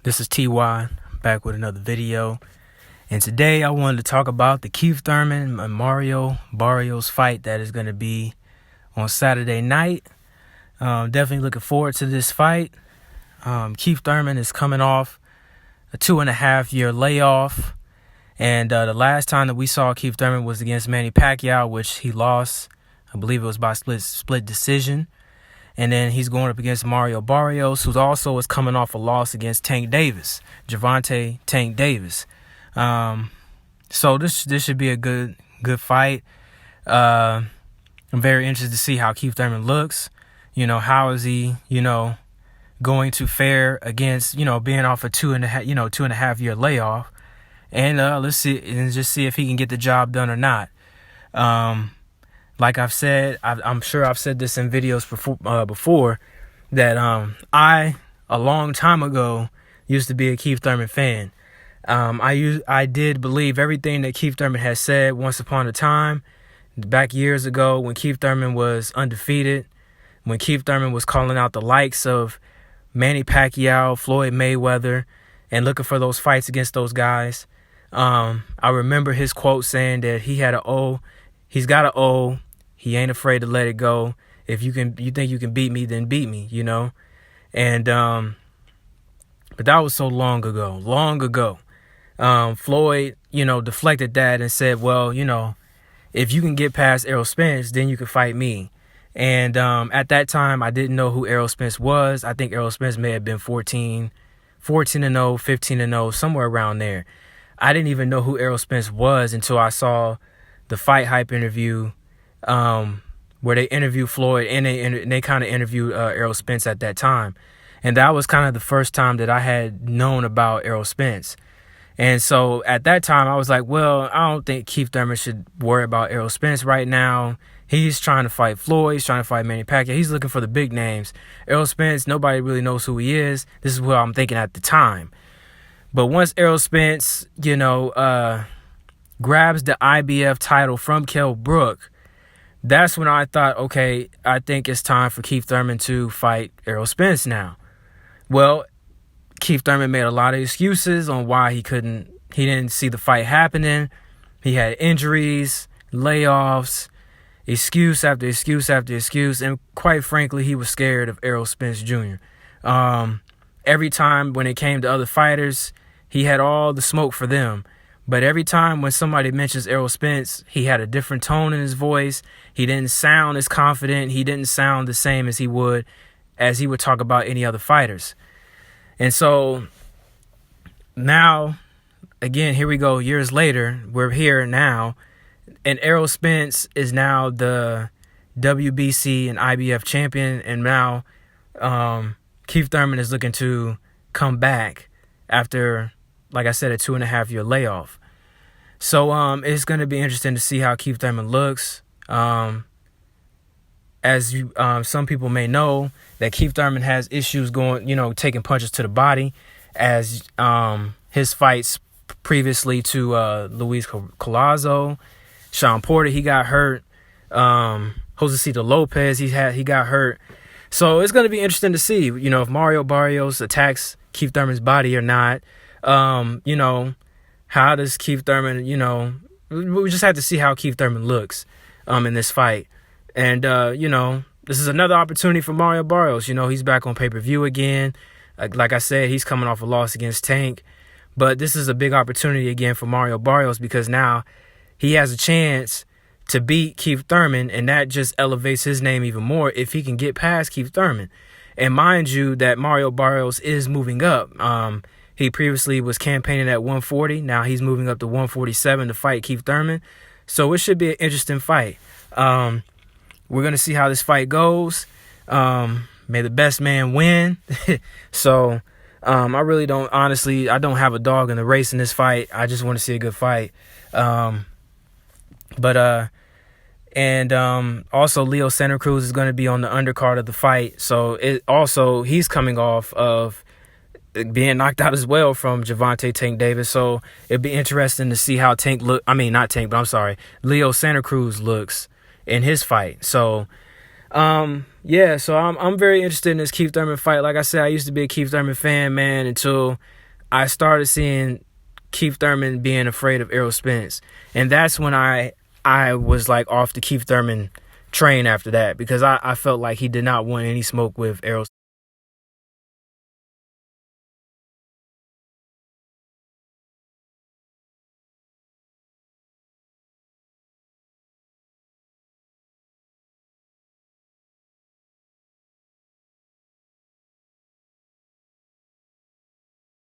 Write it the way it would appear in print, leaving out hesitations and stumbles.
This is TY, back with another video. And today I wanted to talk about the Keith Thurman and Mario Barrios fight that is going to be on Saturday night. Definitely looking forward to this fight. Keith Thurman is coming off a 2.5-year layoff. And the last time that we saw Keith Thurman was against Manny Pacquiao, which he lost. I believe it was by split decision. And then he's going up against Mario Barrios, who also is coming off a loss against Tank Davis, Gervonta Tank Davis. So this should be a good fight. I'm very interested to see how Keith Thurman looks. How is he, going to fare against, being off a 2.5 year layoff. And let's see and just see if he can get the job done or not. Like I've said, I'm sure I've said this in videos before that I, a long time ago, used to be a Keith Thurman fan. I did believe everything that Keith Thurman has said once upon a time, back years ago when Keith Thurman was undefeated, when Keith Thurman was calling out the likes of Manny Pacquiao, Floyd Mayweather, and looking for those fights against those guys. I remember his quote saying that he's got an O. He ain't afraid to let it go. If you think you can beat me, then beat me, And but that was so long ago. Floyd, deflected that and said, well, if you can get past Errol Spence, then you can fight me. And at that time, I didn't know who Errol Spence was. I think Errol Spence may have been 14-0, 15-0, somewhere around there. I didn't even know who Errol Spence was until I saw the Fight Hype interview, where they interviewed Floyd and they kind of interviewed Errol Spence at that time. And that was kind of the first time that I had known about Errol Spence. And so at that time, I was like, well, I don't think Keith Thurman should worry about Errol Spence right now. He's trying to fight Floyd. He's trying to fight Manny Pacquiao. He's looking for the big names. Errol Spence, nobody really knows who he is. This is what I'm thinking at the time. But once Errol Spence, grabs the IBF title from Kell Brook, that's when I thought, okay, I think it's time for Keith Thurman to fight Errol Spence now. Well, Keith Thurman made a lot of excuses on why he didn't see the fight happening. He had injuries, layoffs, excuse after excuse after excuse, and quite frankly, he was scared of Errol Spence Jr. Every time when it came to other fighters, he had all the smoke for them. But every time when somebody mentions Errol Spence, he had a different tone in his voice. He didn't sound as confident. He didn't sound the same as he would talk about any other fighters. And so now, again, here we go. Years later, we're here now. And Errol Spence is now the WBC and IBF champion. And now Keith Thurman is looking to come back after, like I said, a 2.5 year layoff. So it's going to be interesting to see how Keith Thurman looks. As some people may know, that Keith Thurman has issues taking punches to the body, as his fights previously to Luis Collazo, Sean Porter, he got hurt. Josecito Lopez, he got hurt. So it's going to be interesting to see, if Mario Barrios attacks Keith Thurman's body or not. How does Keith Thurman, we just have to see how Keith Thurman looks in this fight. And, this is another opportunity for Mario Barrios. He's back on pay-per-view again. Like I said, he's coming off a loss against Tank. But this is a big opportunity again for Mario Barrios, because now he has a chance to beat Keith Thurman, and that just elevates his name even more if he can get past Keith Thurman. And mind you that Mario Barrios is moving up. He previously was campaigning at 140. Now he's moving up to 147 to fight Keith Thurman. So it should be an interesting fight. we're going to see how this fight goes. May the best man win. So I really don't, honestly, I don't have a dog in the race in this fight. I just want to see a good fight. Also Leo Santa Cruz is going to be on the undercard of the fight. So he's coming off of being knocked out as well from Gervonta Tank Davis. So it'd be interesting to see how Leo Santa Cruz looks in his fight. So, so I'm very interested in this Keith Thurman fight. Like I said, I used to be a Keith Thurman fan, man, until I started seeing Keith Thurman being afraid of Errol Spence. And that's when I was like off the Keith Thurman train after that, because I felt like he did not want any smoke with Errol.